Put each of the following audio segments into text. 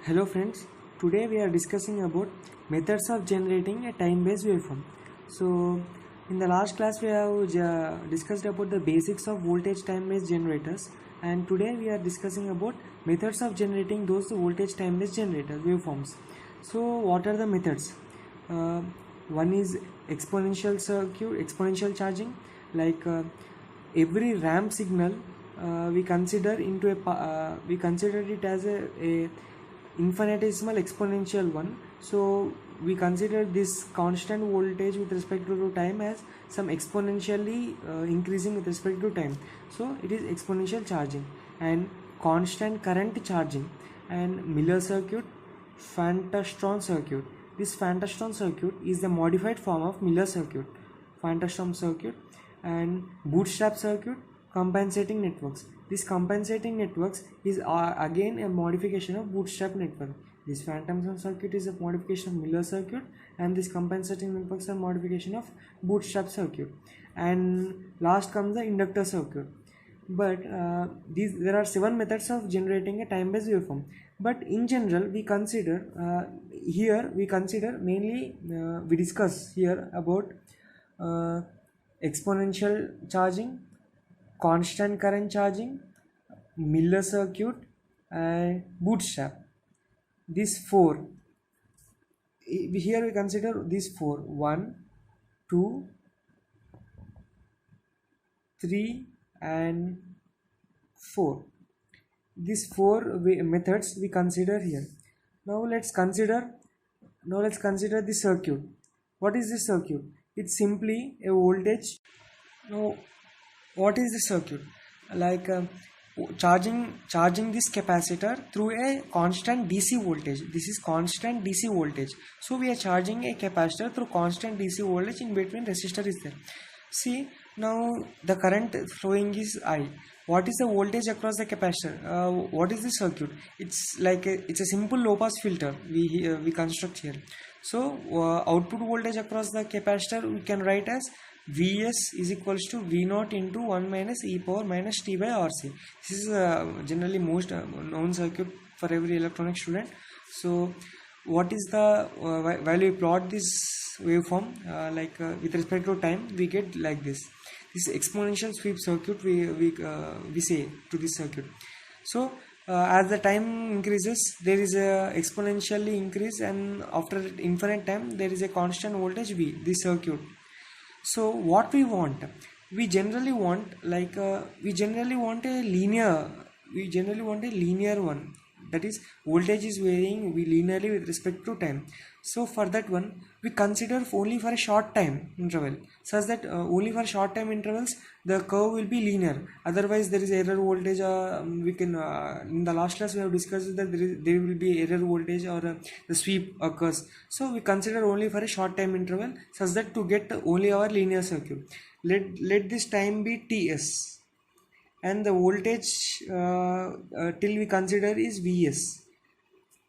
Hello friends, today we are discussing about methods of generating a time-based waveform. So in the last class we have discussed about the basics of voltage time-based generators, and today we are discussing about methods of generating those voltage time-based generators waveforms. So what are the methods? Uh, One is exponential circuit, exponential charging, like every ramp signal we consider it as a infinitesimal exponential one. So we consider this constant voltage with respect to time as some exponentially increasing with respect to time. So it is exponential charging and constant current charging and Miller circuit, Fantastron circuit. This Fantastron circuit is the modified form of Miller circuit, Fantastron circuit, and bootstrap circuit, compensating networks. This compensating networks is again a modification of bootstrap network. This phantom circuit is a modification of Miller circuit, and this compensating networks are modification of bootstrap circuit. And last comes the inductor circuit. But there are 7 methods of generating a time-based waveform. But in general, we consider mainly we discuss here about uh, exponential charging, constant current charging, Miller circuit, and bootstrap. These four. Here we consider these four: one, two, three, and four. These methods we consider here. Now let's consider the circuit. What is the circuit? It's simply a voltage. Now, what is the circuit? Like charging this capacitor through a constant DC voltage. This is constant DC voltage. So we are charging a capacitor through constant DC voltage. In between resistor is there. See, now the current flowing is I. What is the voltage across the capacitor? What is the circuit? It's a simple low pass filter we construct here. So output voltage across the capacitor we can write as Vs is equals to V naught into 1 minus e power minus t by RC. This is generally most known circuit for every electronic student. So what is the while we plot this waveform with respect to time, we get like this exponential sweep circuit we say to this circuit. So as the time increases, there is a exponentially increase, and after infinite time there is a constant voltage V, this circuit. So what we want, we generally want a linear one, that is voltage is varying linearly with respect to time. So for that one we consider only for a short time interval, such that only for short time intervals the curve will be linear. Otherwise there is error voltage. We can in the last class we have discussed that there will be error voltage, or the sweep occurs. So we consider only for a short time interval, such that to get only our linear circuit. Let this time be Ts, and the voltage till we consider is Vs.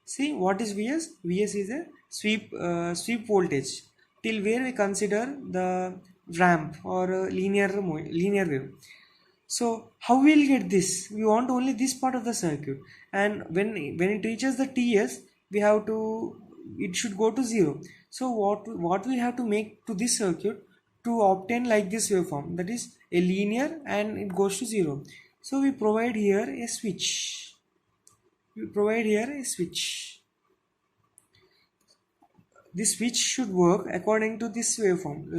See, what is Vs? Vs is a sweep voltage till where we consider the ramp or linear wave. So how we'll get this? We want only this part of the circuit, and when it reaches the Ts, it should go to 0. So what we have to make to this circuit to obtain like this waveform, that is a linear and it goes to 0. So we provide here a switch. This switch should work according to this waveform.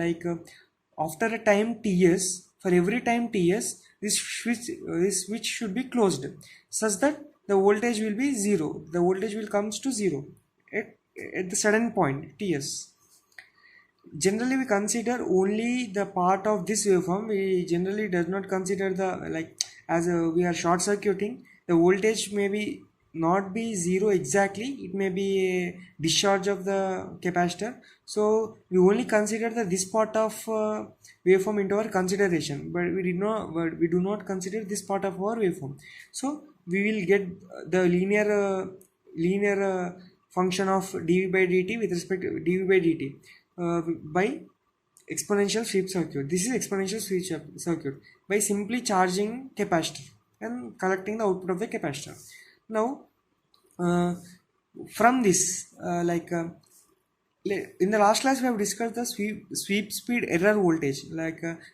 After a time Ts, for every time Ts, this switch should be closed, such that the voltage will be 0. The voltage will comes to 0 at the sudden point Ts. Generally we consider only the part of this waveform. We generally does not consider the we are short circuiting, the voltage may be not be 0 exactly, it may be a discharge of the capacitor. So we only consider this part of waveform into our consideration, but we do not consider this part of our waveform. So we will get the linear function of dv by dt with respect to dv by dt by exponential sweep circuit. This is exponential sweep circuit by simply charging capacitor and collecting the output of the capacitor. Now from this in the last class we have discussed the sweep speed error voltage,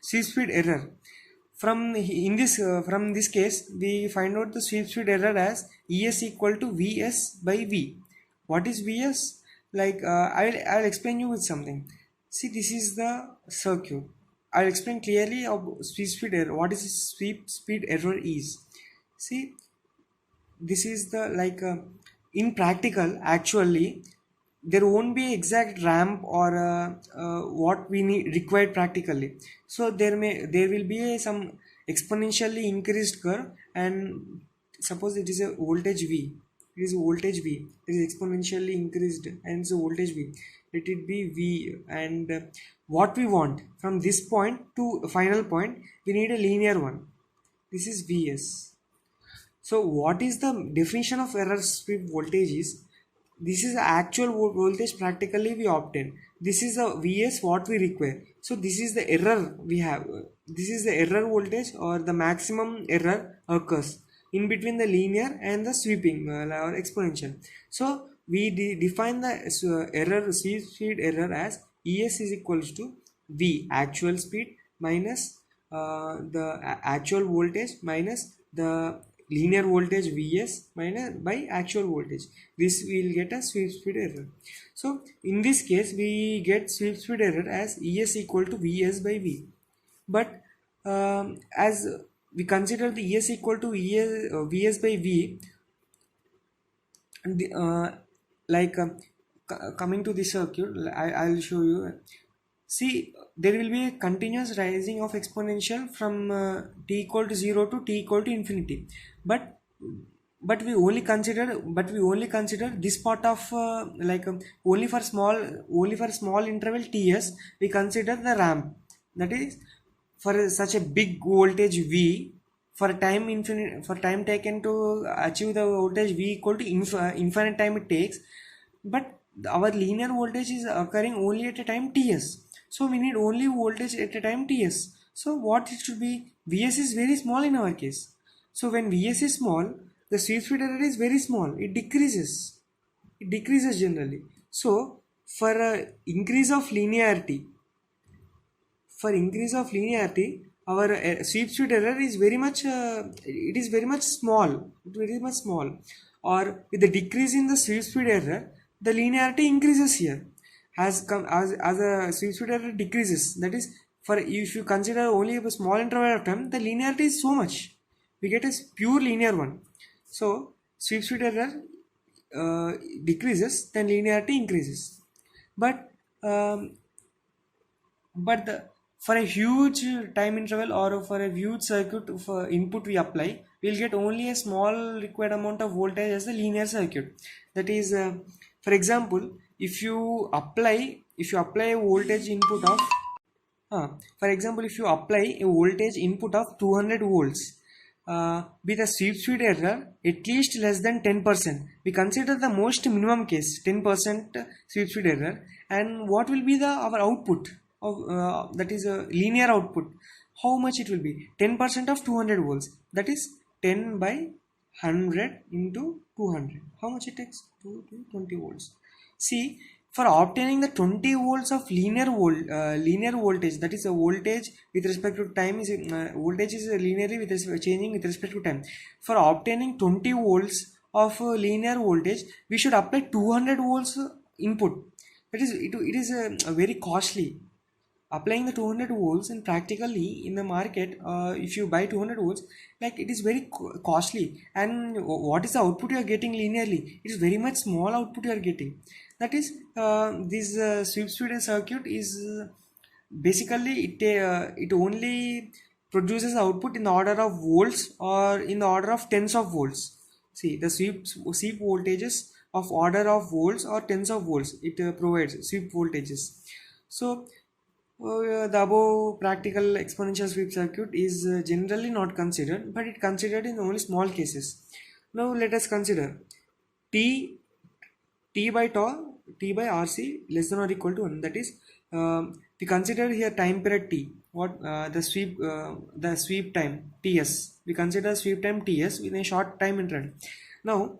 sweep speed error. From this case we find out the sweep speed error as es equal to vs by v. What is vs? I'll explain you with something. See, this is the circuit. I'll explain clearly of sweep speed error, what is sweep speed error is. See, this is the in practical actually there won't be exact ramp or what we need required practically. So there will be some exponentially increased curve, and suppose it is a voltage v. It is voltage v, it is exponentially increased and it's a voltage v. Let it be v, and what we want from this point to final point, we need a linear one. This is vs. So what is the definition of error sweep voltage is, this is the actual voltage practically we obtain. This is the Vs what we require. So this is the error we have. This is the error voltage, or the maximum error occurs in between the linear and the sweeping or exponential. So we define the error sweep speed error as Es is equals to V actual speed minus the actual voltage minus the linear voltage Vs minus by actual voltage. This will get a sweep speed error. So in this case we get sweep speed error as Es equal to Vs by V. But as we consider the Es equal to Vs by V, the, coming to the circuit, I'll show you. See, there will be a continuous rising of exponential from t equal to 0 to t equal to infinity. But we only consider this part of only for small interval ts we consider the ramp. That is, for such a big voltage v, for time taken to achieve the voltage v equal to infinite time it takes, but our linear voltage is occurring only at a time ts. So we need only voltage at a time ts. So what it should be, vs is very small in our case. So when vs is small, the sweep speed error is very small. It decreases generally. So for increase of linearity, our sweep speed error is very much small. Or with the decrease in the sweep speed error, the linearity increases here. As a sweep speed error decreases, that is, for if you consider only a small interval of time, the linearity is so much, we get a pure linear one. So sweep speed error decreases, then linearity increases. But for a huge time interval or for a huge circuit for input we apply, we'll get only a small required amount of voltage as the linear circuit. That is, for example, if you apply a voltage input of for example, if you apply a voltage input of 200 volts with a sweep speed error at least less than 10%, we consider the most minimum case 10% sweep speed error, and what will be our output of that is a linear output. How much it will be? 10% of 200 volts, that is 10 by 100 into 200. How much it takes? 20 volts. See, for obtaining the 20 volts of linear voltage, that is a voltage with respect to time is voltage is linearly changing with respect to time. For obtaining 20 volts of linear voltage, we should apply 200 volts input. That is, it is very costly. Applying the 200 volts, and practically in the market, if you buy 200 volts, like, it is very costly, and what is the output you are getting linearly? It is very much small output you are getting. That is, this sweep speed circuit is basically it only produces output in the order of volts or in the order of tens of volts. See, the sweep voltages of order of volts or tens of volts it provides sweep voltages. So the above practical exponential sweep circuit is generally not considered, but it considered in only small cases. Now let us consider t by RC less than or equal to 1. That is, we consider here time period t. What the sweep time ts. We consider sweep time ts with a short time interval. Now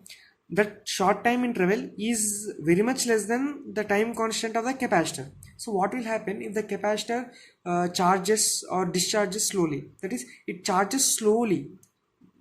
that short time interval is very much less than the time constant of the capacitor. So what will happen if the capacitor charges or discharges slowly? That is, it charges slowly,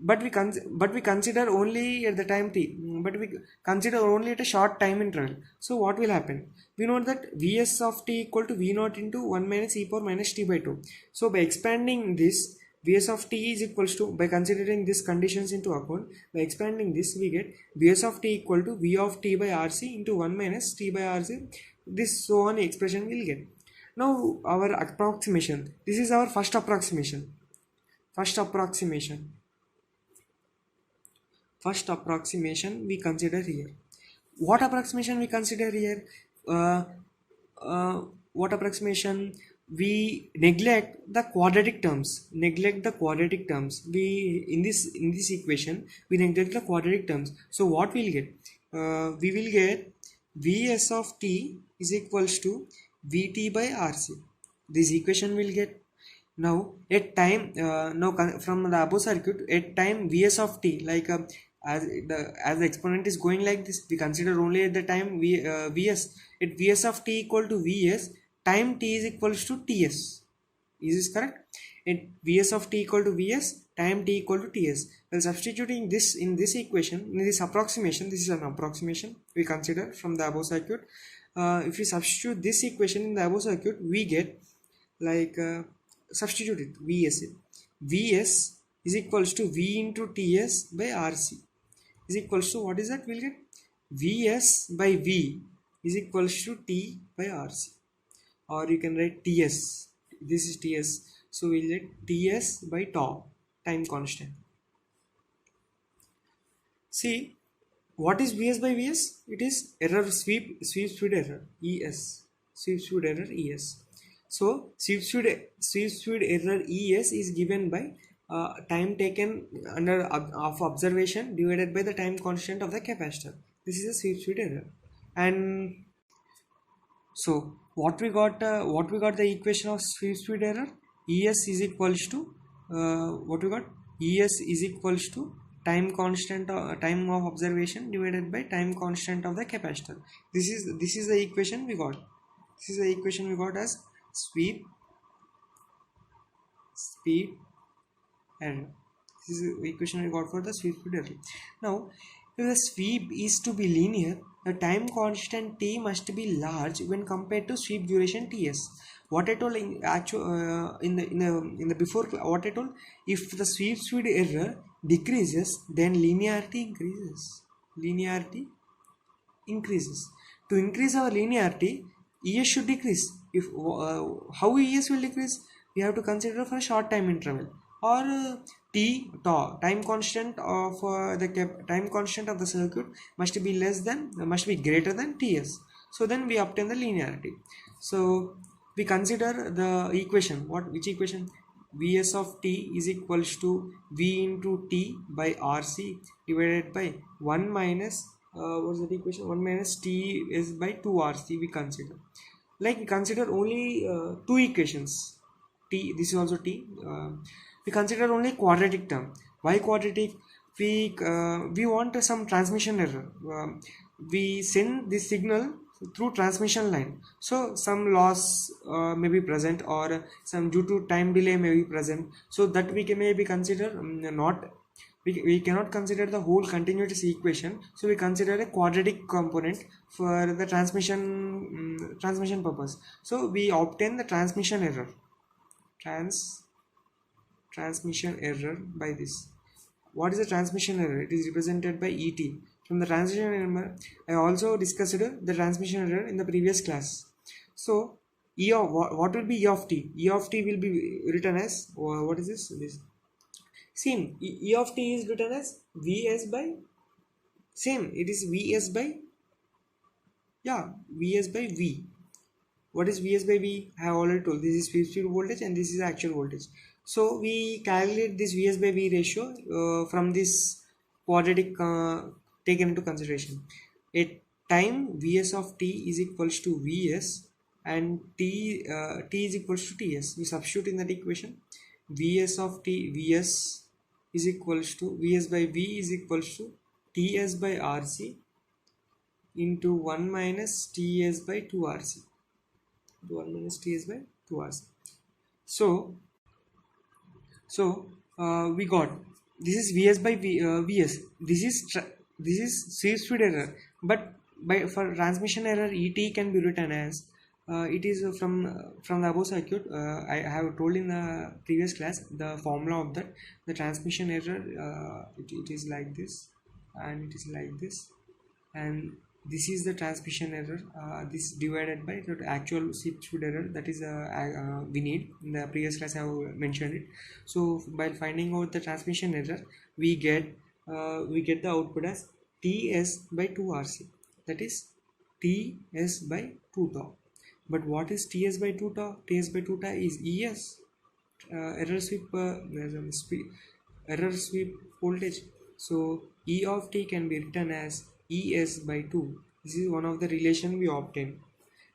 but we consider only at the time t, but we consider only at a short time interval. So what will happen? We know that Vs of t equal to V naught into 1 minus e power minus t by 2. So by expanding this, Vs of t is equals to, by considering these conditions into account, by expanding this, we get Vs of t equal to V of t by Rc into 1 minus t by Rc. This so on expression will get. Now our approximation, this is our first approximation. First approximation we consider here. What approximation we consider here? uh, what approximation? We neglect the quadratic terms. We in this equation we neglect the quadratic terms. So what we'll get? We will get Vs of t is equals to Vt by Rc. This equation will get. Now at time, from the above circuit, at time Vs of t, like as the exponent is going like this, we consider only at the time Vs. At Vs of t equal to Vs, time t is equals to Ts. Is this correct? At Vs of t equal to Vs, time t equal to Ts. Well, substituting this in this equation, in this approximation, this is an approximation we consider from the above circuit. If we substitute this equation in the above circuit, we get like substitute it. Vs is equals to V into Ts by Rc is equals to, what is that? We'll get Vs by V is equals to T by Rc, or you can write Ts. This is Ts, so we'll get Ts by tau, time constant. See, what is Vs by Vs? It is error, sweep speed error, Es. Sweep speed error, Es. So sweep speed error Es is given by time taken under of observation divided by the time constant of the capacitor. This is a sweep speed error. And so what we got the equation of sweep speed error? Es is equals to what we got? Es is equals to time constant, time of observation divided by time constant of the capacitor. This is the equation we got. This is the equation we got as sweep speed error. This is the equation we got for the sweep speed error. Now, if the sweep is to be linear, the time constant t must be large when compared to sweep duration ts. What I told in the before, what I told, if the sweep speed error decreases, then linearity increases. To increase our linearity, ES should decrease. If how ES will decrease? We have to consider for a short time interval, or tau, time constant of time constant of the circuit must be greater than Ts. So then we obtain the linearity. So we consider the equation. Which equation? Vs of t is equals to V into T by Rc divided by 1 minus what's that equation? 1 minus T is by 2 Rc. We consider, like, we consider only two equations. T, this is also T. We consider only quadratic term. Why quadratic? We want some transmission error. We send this signal through transmission line, so some loss may be present, or some due to time delay may be present, so that we can maybe consider not we cannot consider the whole continuous equation, so we consider a quadratic component for the transmission purpose. So we obtain the transmission error by this. What is the transmission error? It is represented by Et. From the transmission error, I also discussed the transmission error in the previous class. So E of what will be E of t? E of t will be written as, what is this? Same, E of t is written as Vs by, same, it is Vs by, Vs by V. What is Vs by V? I have already told. This is sweep speed voltage and this is actual voltage. So we calculate this Vs by V ratio from this quadratic taken into consideration. At time, Vs of t is equals to Vs and t is equals to Ts. We substitute in that equation. Vs of t, Vs is equals to Vs by V is equals to Ts by Rc into 1 minus Ts by 2Rc. 1 minus Ts by 2Rc. So we got this is Vs by Vs. This is sweep speed error, but by for transmission error Et can be written as it is from the above circuit. I have told in the previous class the formula of that. The transmission error, it is like this, and it is like this, and this is the transmission error, this divided by the actual sweep speed error, that is we need. In the previous class I have mentioned it. So by finding out the transmission error, we get the output as Ts by 2Rc, that is Ts by 2 tau. But what is Ts by 2 tau? Ts by 2 tau is Es, error sweep error sweep voltage. So E of t can be written as Es by 2. This is one of the relation we obtained.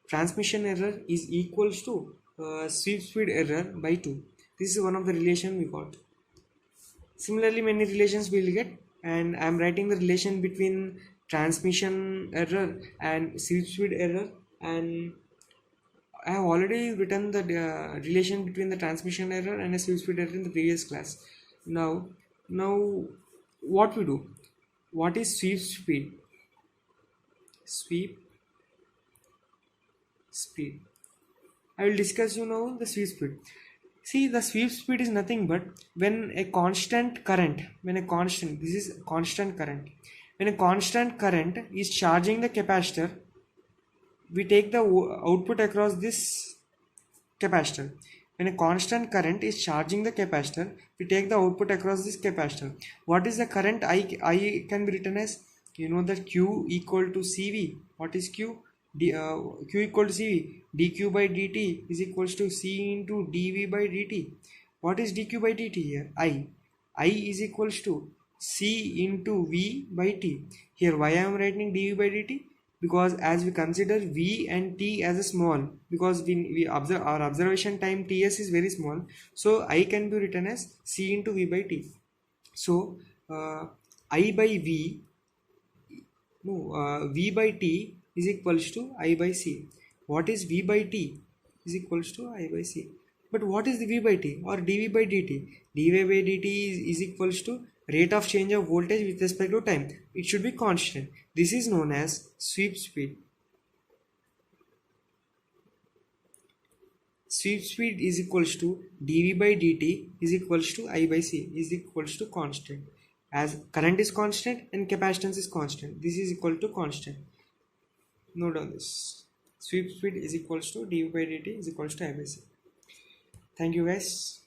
Transmission error is equals to sweep speed error by 2. This is one of the relation we got. Similarly, many relations we will get, and I am writing the relation between transmission error and sweep speed error, and I have already written the relation between the transmission error and a sweep speed error in the previous class. Now what we do? What is sweep speed? Sweep speed. I will discuss now the sweep speed. See, the sweep speed is nothing but when a constant current, this is constant current. When a constant current is charging the capacitor, we take the output across this capacitor. When a constant current is charging the capacitor, we take the output across this capacitor. What is the current? I can be written as, that Q equal to CV. What is Q? Q equal to CV. dQ by dt is equals to C into dV by dt. What is dQ by dt here? I is equals to C into V by T. Here why I am writing dV by dt? Because as we consider V and T as a small, because we observe our observation time Ts is very small, so I can be written as C into V by T. So I by V, V by T is equals to I by C. What is V by T? Is equals to I by C. But what is the V by T or dV by dt? dV by dt is equals to rate of change of voltage with respect to time. It should be constant. This is known as sweep speed. Sweep speed is equals to dV by dt is equals to I by C is equals to constant. As current is constant and capacitance is constant, this is equal to constant. Note down this. Sweep speed is equals to dV by dt is equals to I by C. Thank you guys.